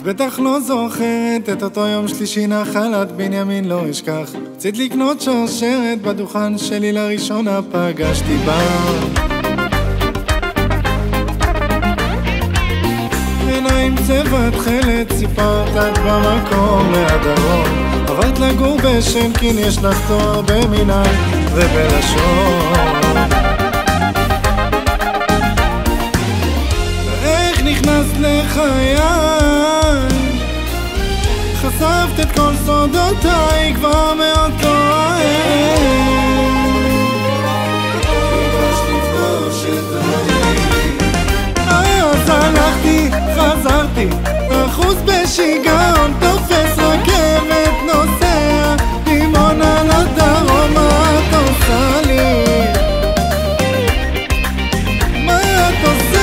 בטח לא זוכרת את אותו יום שלישי נחלת בנימין לא אשכח. רצית לקנות שרשרת בדוכן שלי לראשונה פגשתי בה עיניים צבע תכלת, סיפרת במקום מהדרום, עברת לגור בשנקין, יש לך תואר במינהל ובלשון. ואיך נכנסת לחיי, חשפת את כל סודותיי כבר מאותו הערב, ממש לפגוש את העיר. אז הלכתי, חזרתי, אחוז בשיגעון, תופס רכבת, נוסע דימונה לדרום. מה את עושה לי? מה את עושה?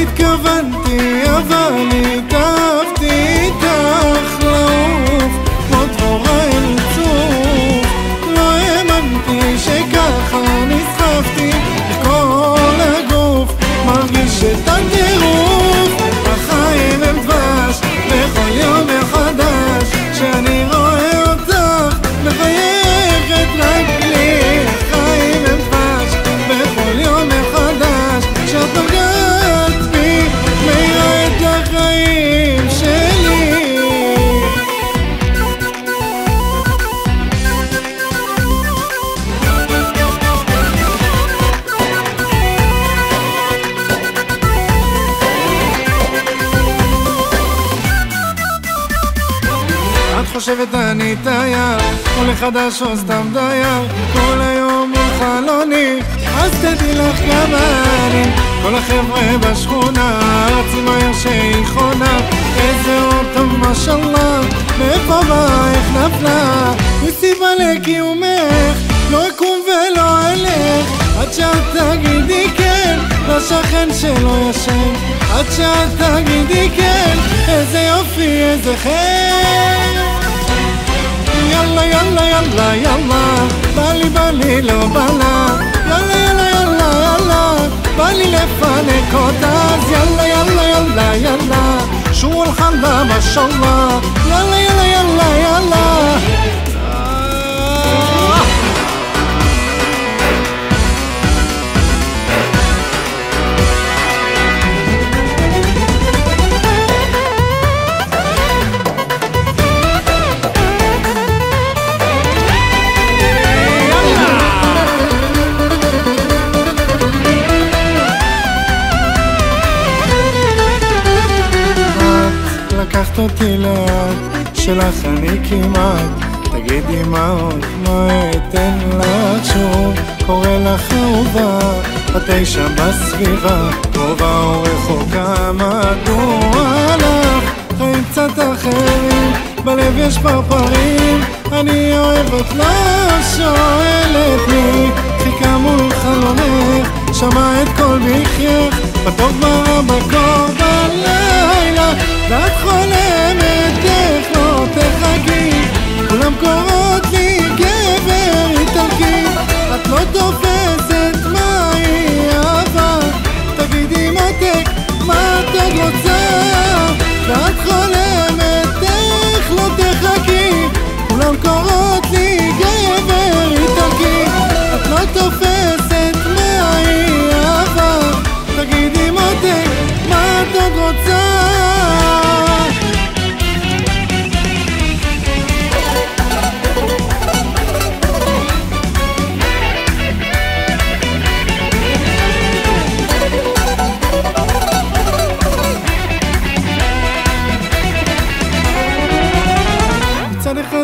התכוונתי אבל התאהבתי איתך לעוף כמו דבורה אל צוף, לא האמנתי שככה נסחפתי בכל הגוף, מרגיש את הטירוף. החיים הם דבש בכל יום מחדש, שאני רואה אותך מחייכת רק לי. החיים הם דבש בכל יום מחדש, שאת נוגעת בי מאירה את החיים שלי. את חושבת אני תייר, עולה חדש או סתם דייר, כל היום מול חלוני, אז תדעי לך גם אני. כל החבר'ה בשכונה רצים מהר שהיא חונה, איזה אוטו משאללה, מאיפה בא, איך נפלה, מסיבה לקיומך, לא אקום ולא אלך, עד שאת תגידי כן, לשכן שלא ישן, עד שאת תגידי כן, איזה יופי, איזה חן. יאללה יאללה יאללה יאללה, בא לי לא בא לה, יאללה יאללה יאללה יאללה, בא לי לפנק אותה. אז יאללה יאללה יאללה יאללה, שו אלחמדה משאללה, יאללה יאללה יאללה יאללה. לקחת אותי לאט, שלך אני כמעט, תגידי מה עוד, לא אתן לך שוב, קורא לך אהובה, את אישה בסביבה, קרובה או רחוקה, מדוע לך חיים קצת אחרים, בלב יש פרפרים, אני אוהב את לך, שואלת לי, חיכה מול חלומך, שמע את כל בחייך, בטוב ברע בקור בלילה, ואת חולמת איך לא תחכי, כולם קוראות לי גבר איטלקי, את לא תופסת מהי אהבה, תגידי מותק מה את עוד רוצה, ואת חולמת איך לא תחכי, כולם קוראות לי גבר איטלקי, את לא תופסת מהי אהבה, תגידי מותק מה את עוד רוצה.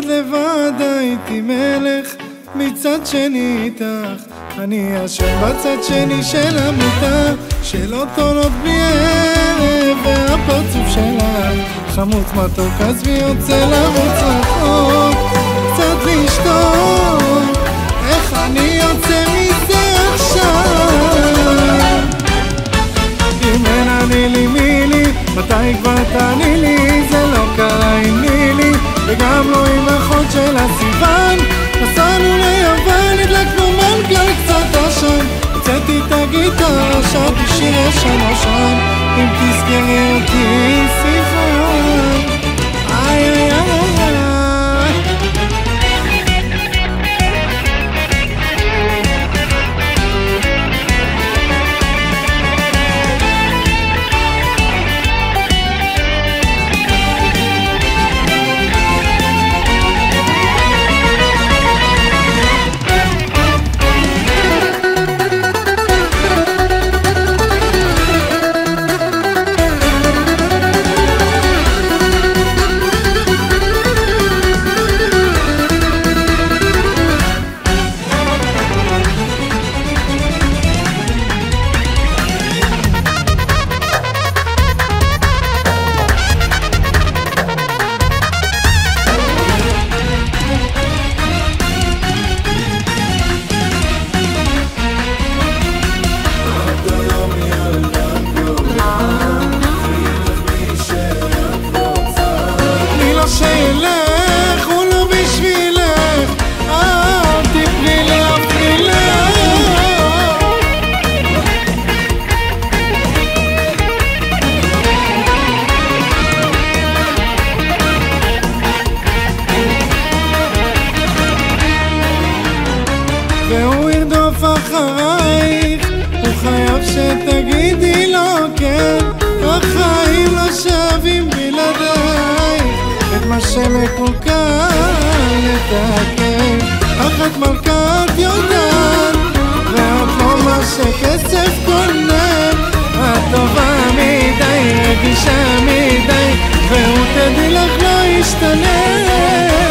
לבד הייתי מלך, מצד שני איתך אני ישן בצד שני של המיטה, שלא תולות בי ערב, והפרצוף שלך חמוץ מתוק, אז מי יוצא לרוץ רחוק, קצת לשתוק, איך אני יוצא מזה עכשיו? אם אין אני לי מי לי, מתי כבר תעני לי? זה לא קרה עם נילי, וגם לא עם אחות של הסיוון. נסענו ליוון, הדלקנו מנגל קצת עשן, הוצאתי את הגיטרה, שרתי שיר ישן ישן, אם תזכרי אותי סיוון. איי איי איי שילך, הוא לא בשבילך, אל תפני להפני לך. והוא ירדוף אחרייך, הוא חייב שתגידי לו כן, החיים לא שווים בלעדייך, את מה שמקולקל לתקן, אך את מלכה את יודעת, ואת לא מה שכסף קונה, את טובה מדי, רגישה מדי, והוא תדעי לך לא ישתנה.